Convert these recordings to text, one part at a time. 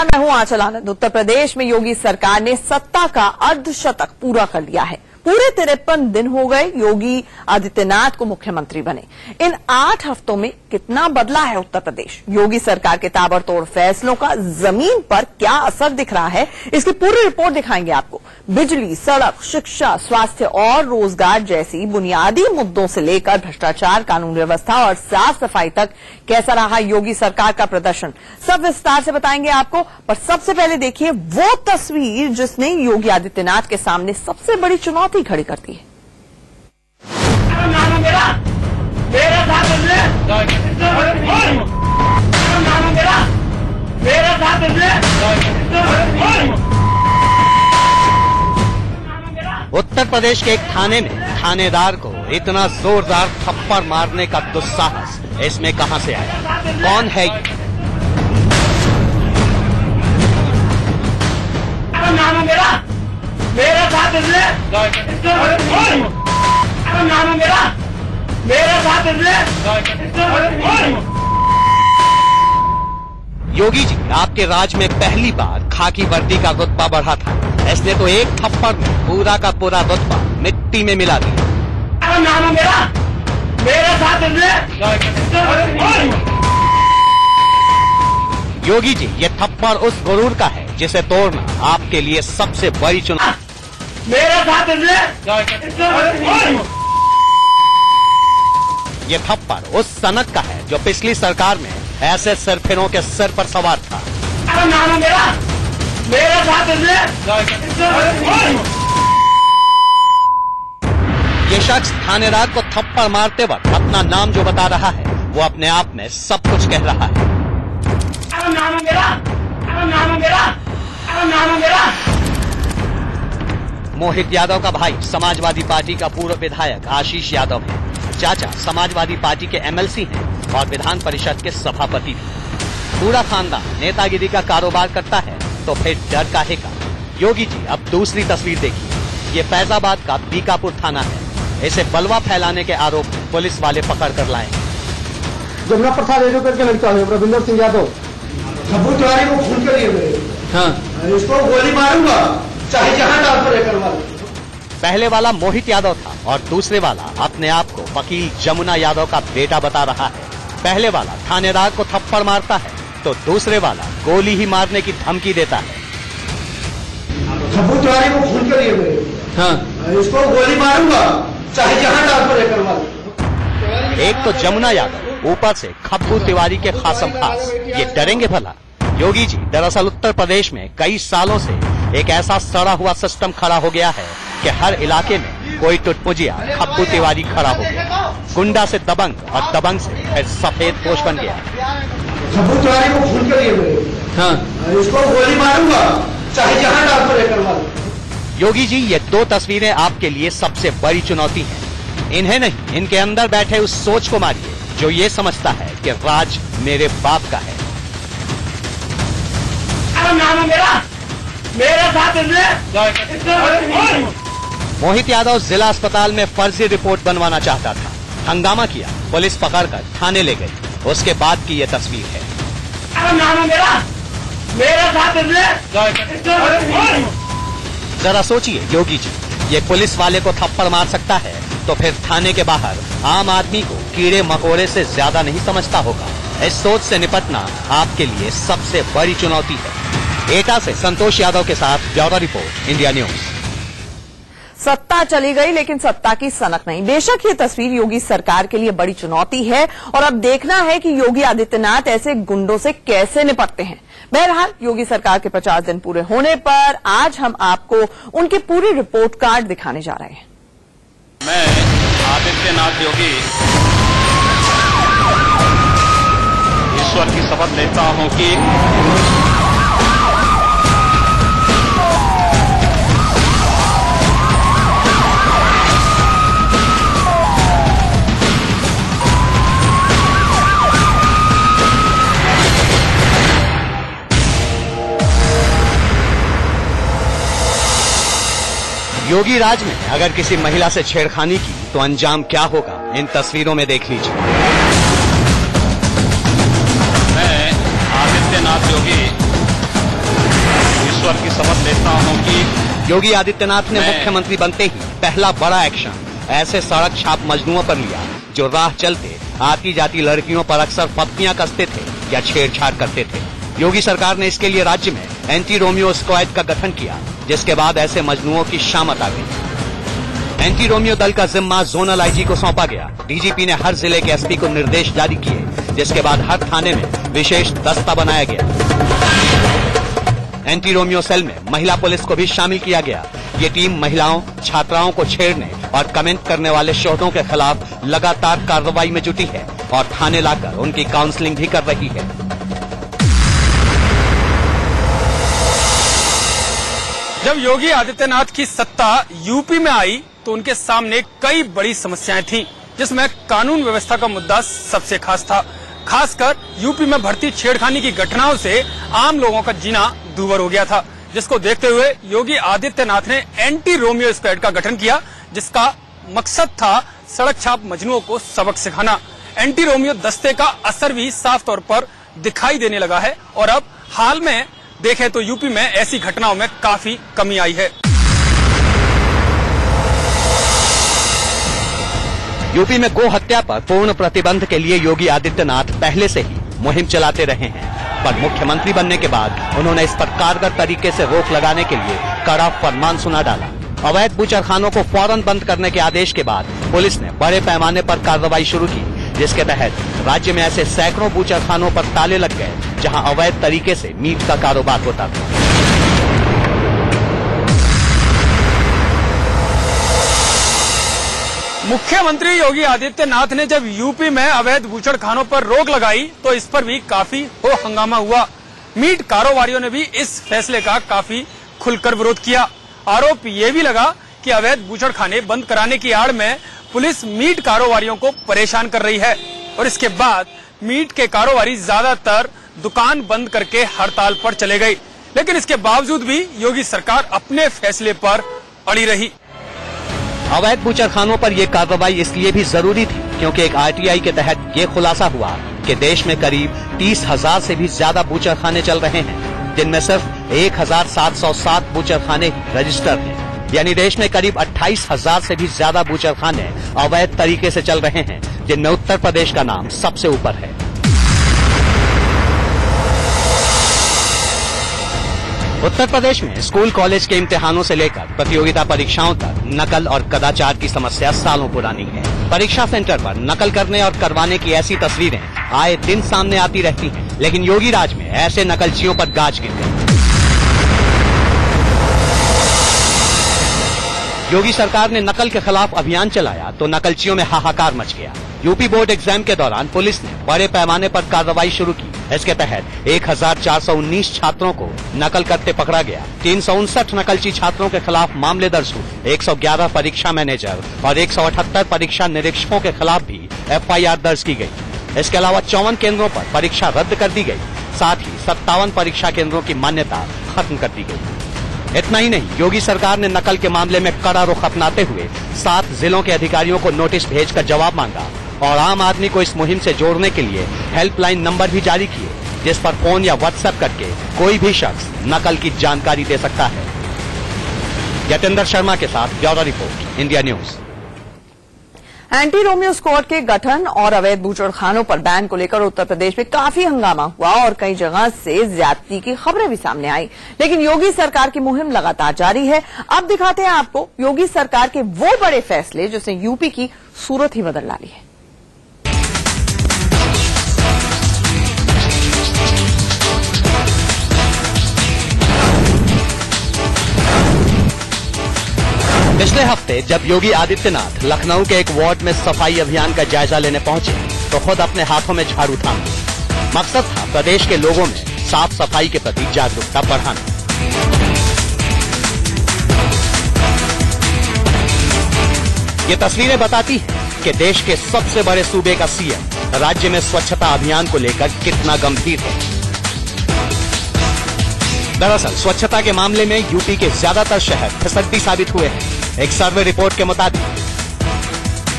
मैं हूं आंचल आनंद। उत्तर प्रदेश में योगी सरकार ने सत्ता का अर्धशतक पूरा कर लिया है। पूरे 53 दिन हो गए योगी आदित्यनाथ को मुख्यमंत्री बने। इन 8 हफ्तों में कितना बदला है उत्तर प्रदेश? योगी सरकार के ताबड़तोड़ फैसलों का जमीन पर क्या असर दिख रहा है, इसकी पूरी रिपोर्ट दिखाएंगे आपको। बिजली, सड़क, शिक्षा, स्वास्थ्य और रोजगार जैसी बुनियादी मुद्दों से लेकर भ्रष्टाचार, कानून व्यवस्था और साफ सफाई तक कैसा रहा योगी सरकार का प्रदर्शन, सब विस्तार से बताएंगे आपको। पर सबसे पहले देखिए वो तस्वीर जिसने योगी आदित्यनाथ के सामने सबसे बड़ी चुनौती खड़ी करती है। उत्तर प्रदेश के एक थाने में थानेदार को इतना जोरदार थप्पड़ मारने का दुस्साहस इसमें कहां से आया? कौन है ये? मेरा साथ योगी जी, आपके राज में पहली बार खाकी वर्दी का रुतबा बढ़ा था। इसने तो एक थप्पड़ में पूरा का पूरा रुतबा मिट्टी में मिला दिया। मेरा साथ योगी जी, ये थप्पड़ उस गुरूर का है जिसे तोड़ना आपके लिए सबसे बड़ी चुनौती। मेरा साथ ये थप्पड़ उस सनक का है जो पिछली सरकार में ऐसे सरफिरों के सिर पर सवार था। मेरा साथ ये शख्स थानेदार को थप्पड़ मारते वक्त अपना नाम जो बता रहा है वो अपने आप में सब कुछ कह रहा है। मोहित यादव का भाई समाजवादी पार्टी का पूर्व विधायक आशीष यादव है। चाचा समाजवादी पार्टी के एमएलसी हैं और विधान परिषद के सभापति भी। पूरा खानदान नेतागिरी का कारोबार करता है तो फिर डर काहे का? योगी जी, अब दूसरी तस्वीर देखिए। ये फैजाबाद का बीकापुर थाना है। इसे बलवा फैलाने के आरोप में पुलिस वाले पकड़ कर लाए। जमुना प्रसाद यादव करके लगता है, रविंदर सिंह यादव खब्बू तिवारी को खून कर दिए। हाँ, इसको गोली मारूंगा चाहे जहां ट्रांसफर करवा। पहले वाला मोहित यादव था और दूसरे वाला अपने आप को वकील जमुना यादव का बेटा बता रहा है। पहले वाला थानेदार को थप्पड़ मारता है तो दूसरे वाला गोली ही मारने की धमकी देता है। खब्बू तिवारी को खून कर दिए। हाँ, इसको गोली मारूंगा चाहे जहां ट्रांसफर करवा। एक तो जमुना यादव, ऊपर से खब्बू तिवारी के खासम खास। ये डरेंगे भला? योगी जी, दरअसल उत्तर प्रदेश में कई सालों से एक ऐसा सड़ा हुआ सिस्टम खड़ा हो गया है कि हर इलाके में कोई टुटपुजिया खब्बू तिवारी खड़ा हो गया। गुंडा से दबंग और दबंग से फिर सफेद पोश बन गया। खब्बू तिवारी को खून कर दिए। हाँ, इसको गोली मारूंगा चाहे जहां ट्रांसफर करवा। योगी जी, ये 2 तस्वीरें आपके लिए सबसे बड़ी चुनौती हैं। इन्हें नहीं, इनके अंदर बैठे उस सोच को मारिए जो ये समझता है कि राज मेरे बाप का है। मेरा साथ मोहित यादव जिला अस्पताल में फर्जी रिपोर्ट बनवाना चाहता था। हंगामा किया, पुलिस पकड़कर थाने ले गई। उसके बाद की ये तस्वीर है। मेरा साथ जरा सोचिए योगी जी, ये पुलिस वाले को थप्पड़ मार सकता है तो फिर थाने के बाहर आम आदमी को कीड़े मकोड़े से ज्यादा नहीं समझता होगा। इस सोच से निपटना आपके लिए सबसे बड़ी चुनौती है। एटा से संतोष यादव के साथ ब्यूरो रिपोर्ट, इंडिया न्यूज। सत्ता चली गई लेकिन सत्ता की सनक नहीं। बेशक ये तस्वीर योगी सरकार के लिए बड़ी चुनौती है और अब देखना है कि योगी आदित्यनाथ ऐसे गुंडों से कैसे निपटते हैं। बहरहाल योगी सरकार के 50 दिन पूरे होने पर आज हम आपको उनके पूरी रिपोर्ट कार्ड दिखाने जा रहे हैं। मैं आदित्यनाथ योगी ईश्वर की शपथ लेता हूं कि योगी राज में अगर किसी महिला से छेड़खानी की तो अंजाम क्या होगा, इन तस्वीरों में देख लीजिए। मैं आदित्यनाथ योगी योगी आदित्यनाथ ने मुख्यमंत्री बनते ही पहला बड़ा एक्शन ऐसे सड़क छाप मजनुओं पर लिया जो राह चलते आती जाती लड़कियों पर अक्सर पत्नियां कसते थे या छेड़छाड़ करते थे। योगी सरकार ने इसके लिए राज्य में एंटी रोमियो स्क्वाड का गठन किया, जिसके बाद ऐसे मजनुओं की शामत आ गई। एंटी रोमियो दल का जिम्मा जोनल आईजी को सौंपा गया। डीजीपी ने हर जिले के एसपी को निर्देश जारी किए, जिसके बाद हर थाने में विशेष दस्ता बनाया गया। एंटी रोमियो सेल में महिला पुलिस को भी शामिल किया गया। ये टीम महिलाओं, छात्राओं को छेड़ने और कमेंट करने वाले शोधों के खिलाफ लगातार कार्रवाई में जुटी है और थाने लाकर उनकी काउंसलिंग भी कर रही है। जब योगी आदित्यनाथ की सत्ता यूपी में आई तो उनके सामने कई बड़ी समस्याएं थीं, जिसमें कानून व्यवस्था का मुद्दा सबसे खास था। खासकर यूपी में बढ़ती छेड़खानी की घटनाओं से आम लोगों का जीना दूभर हो गया था, जिसको देखते हुए योगी आदित्यनाथ ने एंटी रोमियो स्क्वाड का गठन किया, जिसका मकसद था सड़क छाप मजनुओं को सबक सिखाना। एंटी रोमियो दस्ते का असर भी साफ तौर पर दिखाई देने लगा है और अब हाल में देखें तो यूपी में ऐसी घटनाओं में काफी कमी आई है। यूपी में गो हत्या पर पूर्ण प्रतिबंध के लिए योगी आदित्यनाथ पहले से ही मुहिम चलाते रहे हैं, पर मुख्यमंत्री बनने के बाद उन्होंने इस पर कारगर तरीके से रोक लगाने के लिए कड़ा फरमान सुना डाला। अवैध बूचड़खानों को फौरन बंद करने के आदेश के बाद पुलिस ने बड़े पैमाने पर कार्रवाई शुरू की, जिसके तहत राज्य में ऐसे सैकड़ों बूचड़खानों पर ताले लग गए जहां अवैध तरीके से मीट का कारोबार होता था। मुख्यमंत्री योगी आदित्यनाथ ने जब यूपी में अवैध बूचड़खानों पर रोक लगाई तो इस पर भी काफी हो हंगामा हुआ। मीट कारोबारियों ने भी इस फैसले का काफी खुलकर विरोध किया। आरोप ये भी लगा कि अवैध बूचड़खाने बंद कराने की आड़ में पुलिस मीट कारोबारियों को परेशान कर रही है और इसके बाद मीट के कारोबारी ज्यादातर दुकान बंद करके हड़ताल पर चले गए। लेकिन इसके बावजूद भी योगी सरकार अपने फैसले पर अड़ी रही। अवैध बूचड़खानों पर यह कार्रवाई इसलिए भी जरूरी थी क्योंकि एक आरटीआई के तहत ये खुलासा हुआ कि देश में करीब 30,000 से भी ज्यादा बूचड़खाने चल रहे हैं, जिनमें सिर्फ 1,707 बूचड़खाने ही रजिस्टर्ड हैं। यानी देश में करीब 28,000 से भी ज्यादा बूचड़खाने अवैध तरीके से चल रहे हैं, जिनमें उत्तर प्रदेश का नाम सबसे ऊपर है। उत्तर प्रदेश में स्कूल कॉलेज के इम्तिहानों से लेकर प्रतियोगिता परीक्षाओं तक नकल और कदाचार की समस्या सालों पुरानी है। परीक्षा सेंटर पर नकल करने और करवाने की ऐसी तस्वीरें आए दिन सामने आती रहती हैं, लेकिन योगी राज में ऐसे नकलचियों पर गाज गिर गई। योगी सरकार ने नकल के खिलाफ अभियान चलाया तो नकलचियों में हाहाकार मच गया। यूपी बोर्ड एग्जाम के दौरान पुलिस ने बड़े पैमाने पर कार्रवाई शुरू की। इसके तहत 1,419 छात्रों को नकल करते पकड़ा गया। 359 नकलची छात्रों के खिलाफ मामले दर्ज हुए। 111 परीक्षा मैनेजर और 178 परीक्षा निरीक्षकों के खिलाफ भी FIR दर्ज की गई। इसके अलावा 54 केंद्रों पर परीक्षा रद्द कर दी गई। साथ ही 57 परीक्षा केंद्रों की मान्यता खत्म कर दी गई। इतना ही नहीं, योगी सरकार ने नकल के मामले में कड़ा रुख अपनाते हुए 7 जिलों के अधिकारियों को नोटिस भेजकर जवाब मांगा और आम आदमी को इस मुहिम से जोड़ने के लिए हेल्पलाइन नंबर भी जारी किए, जिस पर फोन या व्हाट्सएप करके कोई भी शख्स नकल की जानकारी दे सकता है। यतेंद्र शर्मा के साथ bureau report, India news. Anti Romeo squad के गठन और अवैध बूचड़खानों पर बैन को लेकर उत्तर प्रदेश में काफी हंगामा हुआ और कई जगह से ज्यादती की खबरें भी सामने आई, लेकिन योगी सरकार की मुहिम लगातार जारी है। अब दिखाते हैं आपको योगी सरकार के वो बड़े फैसले जिसने यूपी की सूरत ही बदल डाली है। पिछले हफ्ते जब योगी आदित्यनाथ लखनऊ के एक वार्ड में सफाई अभियान का जायजा लेने पहुंचे तो खुद अपने हाथों में झाड़ू थाम लिया। मकसद था प्रदेश के लोगों में साफ सफाई के प्रति जागरूकता बढ़ाना। ये तस्वीरें बताती हैं कि देश के सबसे बड़े सूबे का सीएम राज्य में स्वच्छता अभियान को लेकर कितना गंभीर है। दरअसल स्वच्छता के मामले में यूपी के ज्यादातर शहर फिसड्डी साबित हुए हैं। एक सर्वे रिपोर्ट के मुताबिक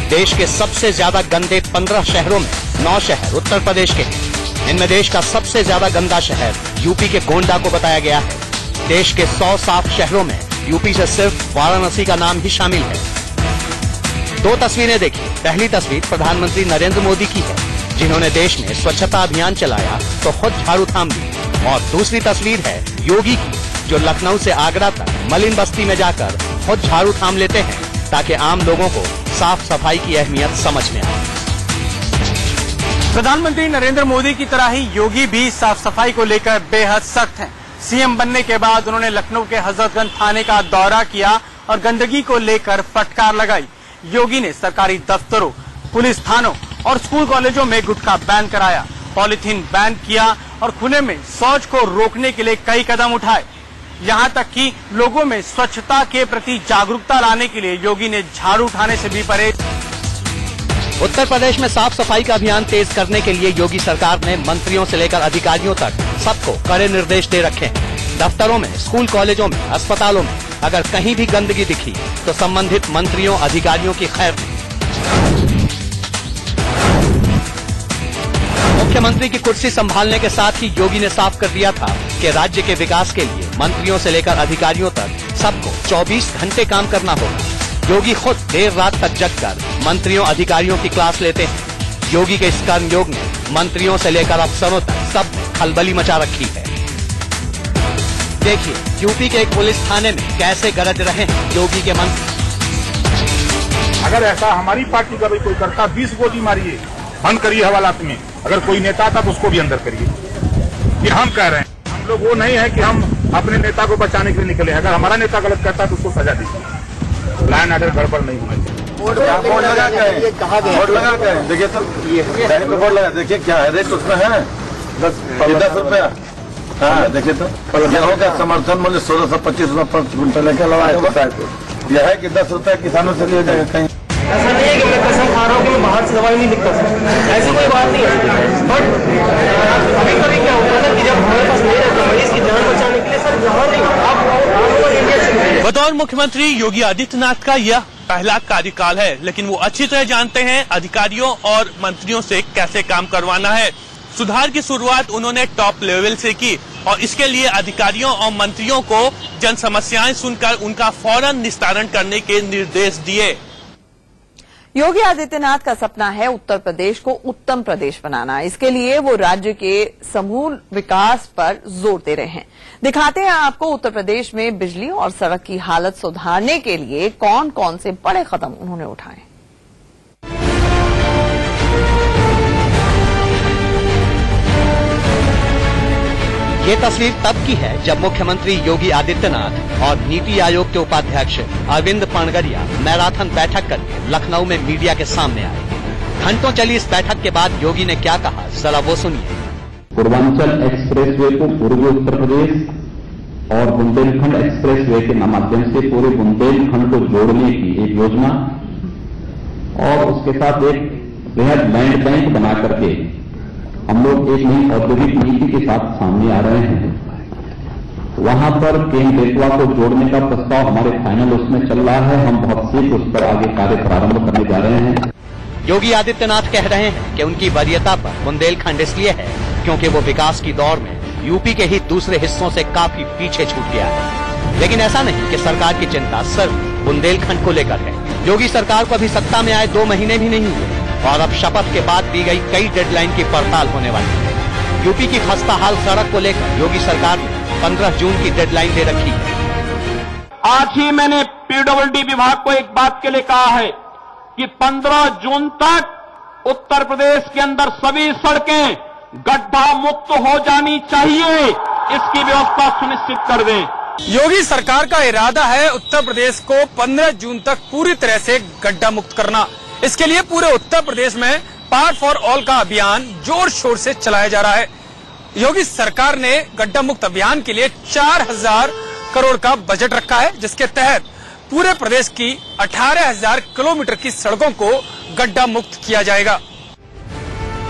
देश के सबसे ज्यादा गंदे 15 शहरों में 9 शहर उत्तर प्रदेश के हैं। इनमें देश का सबसे ज्यादा गंदा शहर यूपी के गोंडा को बताया गया है। देश के 100 साफ शहरों में यूपी से सिर्फ वाराणसी का नाम ही शामिल है। दो तस्वीरें देखिए। पहली तस्वीर प्रधानमंत्री नरेंद्र मोदी की है, जिन्होंने देश में स्वच्छता अभियान चलाया तो खुद झाड़ू थाम ली, और दूसरी तस्वीर है योगी की, जो लखनऊ से आगरा तक मलिन बस्ती में जाकर खुद झाड़ू थाम लेते हैं ताकि आम लोगों को साफ सफाई की अहमियत समझ में आए। प्रधानमंत्री नरेंद्र मोदी की तरह ही योगी भी साफ सफाई को लेकर बेहद सख्त हैं। सीएम बनने के बाद उन्होंने लखनऊ के हजरतगंज थाने का दौरा किया और गंदगी को लेकर फटकार लगाई। योगी ने सरकारी दफ्तरों, पुलिस थानों और स्कूल कॉलेजों में गुटखा बैन कराया, पॉलीथीन बैन किया और खुले में शौच को रोकने के लिए कई कदम उठाए। यहाँ तक कि लोगों में स्वच्छता के प्रति जागरूकता लाने के लिए योगी ने झाड़ू उठाने से भी परहेज। उत्तर प्रदेश में साफ सफाई का अभियान तेज करने के लिए योगी सरकार ने मंत्रियों से लेकर अधिकारियों तक सबको कड़े निर्देश दे रखे हैं। दफ्तरों में, स्कूल कॉलेजों में, अस्पतालों में अगर कहीं भी गंदगी दिखी तो संबंधित मंत्रियों अधिकारियों की खैर नहीं। मुख्यमंत्री की कुर्सी संभालने के साथ ही योगी ने साफ कर दिया था कि राज्य के विकास के लिए मंत्रियों से लेकर अधिकारियों तक सबको 24 घंटे काम करना होगा। योगी खुद देर रात तक जगकर मंत्रियों अधिकारियों की क्लास लेते हैं। योगी के इस कर्मयोग ने मंत्रियों से लेकर अफसरों तक सब में खलबली मचा रखी है। देखिए यूपी के एक पुलिस थाने में कैसे गरज रहे हैं योगी के मंत्री। अगर ऐसा हमारी पार्टी का भी कोई करता, 20 गोली मारिए, बंद करिए हवालात में। अगर कोई नेता था तो उसको भी अंदर करिए। ये हम कह रहे हैं। हम लोग वो नहीं है कि हम अपने नेता को बचाने के लिए निकले। अगर हमारा नेता गलत करता है तो उसको सजा दीजिए। लाइन आर्डर गड़बड़ नहीं होना चाहिए। बोर्ड लगा के देखिए सर, बोर्ड लगा देखिए क्या है रेट उसमें है 10 रुपया। हाँ देखिए तो गेहूँ का समर्थन मूल्य 1625 रुपये पर क्विंटल लेकर लगाया। यह है कि 10 रुपये किसानों से लिए जाएगा। कहीं ऐसा नहीं है कि मैं कसम खा रहा हूँ कि मैं बाहर से दवाई नहीं लिखता सर, ऐसी कोई बात नहीं है। बट कभी कभी क्या होता है ना कि जब हमारे पास नहीं रहता मरीज की जान बचाने के लिए सर यहाँ नहीं आप बतौर मुख्यमंत्री योगी आदित्यनाथ का यह पहला कार्यकाल है, लेकिन वो अच्छी तरह जानते हैं अधिकारियों और मंत्रियों से कैसे काम करवाना है। सुधार की शुरुआत उन्होंने टॉप लेवल से की और इसके लिए अधिकारियों और मंत्रियों को जन समस्याएं सुनकर उनका फौरन निस्तारण करने के निर्देश दिए। योगी आदित्यनाथ का सपना है उत्तर प्रदेश को उत्तम प्रदेश बनाना। इसके लिए वो राज्य के समूल विकास पर जोर दे रहे हैं। दिखाते हैं आपको उत्तर प्रदेश में बिजली और सड़क की हालत सुधारने के लिए कौन कौन से बड़े कदम उन्होंने उठाए। ये तस्वीर तब की है जब मुख्यमंत्री योगी आदित्यनाथ और नीति आयोग के उपाध्यक्ष अरविंद पाणगरिया मैराथन बैठक करके लखनऊ में मीडिया के सामने आए। घंटों चली इस बैठक के बाद योगी ने क्या कहा, जरा वो सुनिए। पूर्वांचल एक्सप्रेसवे को पूर्वी उत्तर प्रदेश और बुंदेलखंड एक्सप्रेसवे के माध्यम से पूरे बुंदेलखंड को जोड़ने की एक योजना और उसके साथ एक बेहद लैंड बैंक बना करके हम लोग एक नई औद्योगिक नीति के साथ सामने आ रहे हैं। वहां पर केन बेतवा को जोड़ने का प्रस्ताव हमारे फाइनल उसमें चल रहा है। हम बहुत शीघ्र उस पर आगे कार्य प्रारंभ करने जा रहे हैं। योगी आदित्यनाथ कह रहे हैं कि उनकी वरीयता पर बुंदेलखंड इसलिए है क्योंकि वो विकास की दौड़ में यूपी के ही दूसरे हिस्सों से काफी पीछे छूट गया है। लेकिन ऐसा नहीं कि सरकार की चिंता सिर्फ बुंदेलखंड को लेकर है। योगी सरकार को अभी सत्ता में आए 2 महीने भी नहीं हुए और अब शपथ के बाद दी गई कई डेडलाइन की पड़ताल होने वाली है। यूपी की खस्ताहाल सड़क को लेकर योगी सरकार ने 15 जून की डेडलाइन दे रखी है। आज ही मैंने पीडब्ल्यूडी विभाग को एक बात के लिए कहा है कि 15 जून तक उत्तर प्रदेश के अंदर सभी सड़कें गड्ढा मुक्त हो जानी चाहिए, इसकी व्यवस्था सुनिश्चित कर दें। योगी सरकार का इरादा है उत्तर प्रदेश को 15 जून तक पूरी तरह से गड्ढा मुक्त करना। इसके लिए पूरे उत्तर प्रदेश में पार्ट फॉर ऑल का अभियान जोर शोर से चलाया जा रहा है। योगी सरकार ने गड्ढा मुक्त अभियान के लिए 4000 करोड़ का बजट रखा है, जिसके तहत पूरे प्रदेश की 18,000 किलोमीटर की सड़कों को गड्ढा मुक्त किया जाएगा।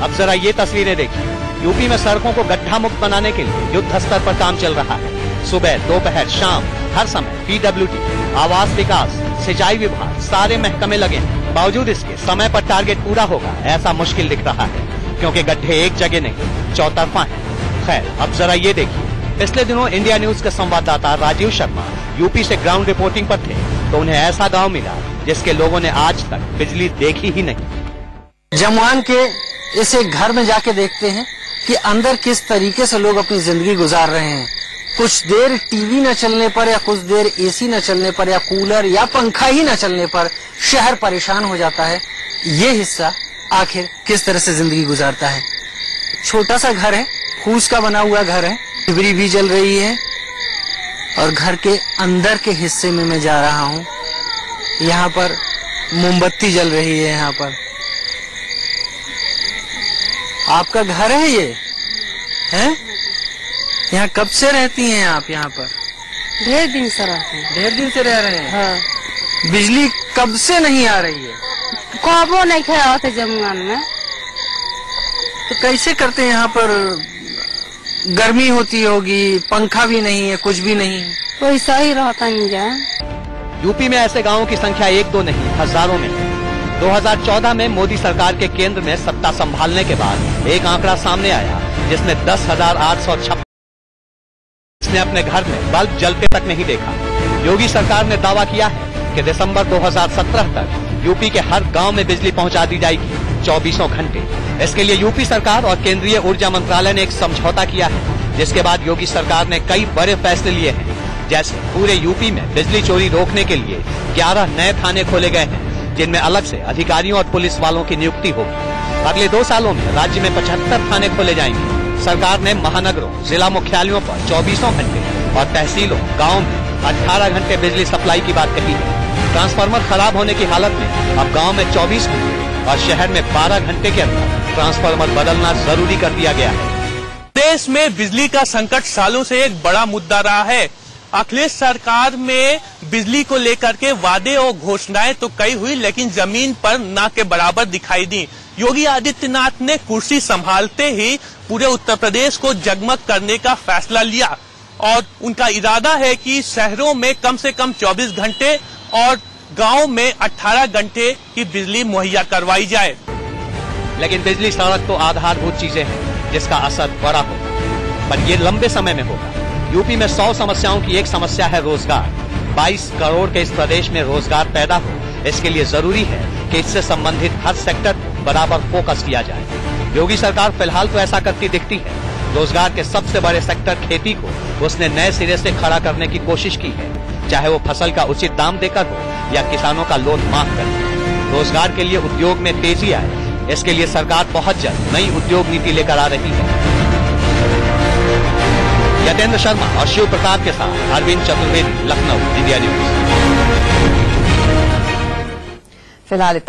अब जरा ये तस्वीरें देखिए। यूपी में सड़कों को गड्ढा मुक्त बनाने के लिए युद्ध स्तर पर काम चल रहा है। सुबह, दोपहर, शाम हर समय पीडब्ल्यूडी, आवास विकास, सिंचाई विभाग सारे महकमे लगे हैं। बावजूद इसके समय पर टारगेट पूरा होगा ऐसा मुश्किल दिख रहा है, क्योंकि गड्ढे एक जगह नहीं चौतरफा है। खैर, अब जरा ये देखिए। पिछले दिनों इंडिया न्यूज के संवाददाता राजीव शर्मा यूपी से ग्राउंड रिपोर्टिंग पर थे तो उन्हें ऐसा गांव मिला जिसके लोगों ने आज तक बिजली देखी ही नहीं। जमुआन के इस एक घर में जाके देखते हैं कि अंदर किस तरीके से लोग अपनी जिंदगी गुजार रहे हैं। कुछ देर टीवी न चलने पर या कुछ देर एसी न चलने पर या कूलर या पंखा ही न चलने पर शहर परेशान हो जाता है। ये हिस्सा आखिर किस तरह से जिंदगी गुजारता है। छोटा सा घर है, फूस का बना हुआ घर है, डिबरी भी जल रही है और घर के अंदर के हिस्से में मैं जा रहा हूँ। यहाँ पर मोमबत्ती जल रही है। यहाँ पर आपका घर है ये है? यहाँ कब से रहती हैं आप? यहाँ पर ढेर दिन से रहते हैं। ढेर दिन से रह रहे हैं। हाँ। बिजली कब से नहीं आ रही है? कबो नहीं खाया होते जमुआन में। तो कैसे करते हैं? यहाँ पर गर्मी होती होगी, पंखा भी नहीं है, कुछ भी नहीं है। तो ऐसा ही रहता नहीं जाए। यूपी में ऐसे गांवों की संख्या एक दो नहीं, हजारों में है। 2014 में मोदी सरकार के केंद्र में सत्ता संभालने के बाद एक आंकड़ा सामने आया जिसमें 10,856 ने अपने घर में बल्ब जलते तक नहीं देखा। योगी सरकार ने दावा किया है कि दिसंबर 2017 तक यूपी के हर गांव में बिजली पहुंचा दी जाएगी 24 घंटे। इसके लिए यूपी सरकार और केंद्रीय ऊर्जा मंत्रालय ने एक समझौता किया है, जिसके बाद योगी सरकार ने कई बड़े फैसले लिए हैं। जैसे पूरे यूपी में बिजली चोरी रोकने के लिए 11 नए थाने खोले गए हैं जिनमें अलग से अधिकारियों और पुलिस वालों की नियुक्ति होगी। अगले 2 सालों में राज्य में 75 थाने खोले जाएंगे। सरकार ने महानगरों, जिला मुख्यालयों पर 24 घंटे और तहसीलों, गाँव में 18 घंटे बिजली सप्लाई की बात कही है। ट्रांसफार्मर खराब होने की हालत में अब गाँव में 24 घंटे और शहर में 12 घंटे के अंदर ट्रांसफार्मर बदलना जरूरी कर दिया गया है। देश में बिजली का संकट सालों से एक बड़ा मुद्दा रहा है। अखिलेश सरकार में बिजली को लेकर के वादे और घोषणाएं तो कई हुई, लेकिन जमीन पर ना के बराबर दिखाई दी। योगी आदित्यनाथ ने कुर्सी संभालते ही पूरे उत्तर प्रदेश को जगमग करने का फैसला लिया और उनका इरादा है कि शहरों में कम से कम 24 घंटे और गांव में 18 घंटे की बिजली मुहैया करवाई जाए। लेकिन बिजली, सड़क तो आधारभूत चीजें हैं जिसका असर बड़ा होगा, पर ये लंबे समय में होगा। यूपी में 100 समस्याओं की एक समस्या है रोजगार। 22 करोड़ के इस प्रदेश में रोजगार पैदा हो, इसके लिए जरूरी है कि इससे संबंधित हर सेक्टर को बराबर फोकस किया जाए। योगी सरकार फिलहाल तो ऐसा करती दिखती है। रोजगार के सबसे बड़े सेक्टर खेती को उसने नए सिरे से खड़ा करने की कोशिश की है, चाहे वो फसल का उचित दाम देकर हो या किसानों का लोन माफ कर। रोजगार के लिए उद्योग में तेजी आए, इसके लिए सरकार बहुत जल्द नई उद्योग नीति लेकर आ रही है। यतेंद्र शर्मा और शिव प्रताप के साथ अरविंद चतुर्वेदी, लखनऊ, इंडिया न्यूज। फिलहाल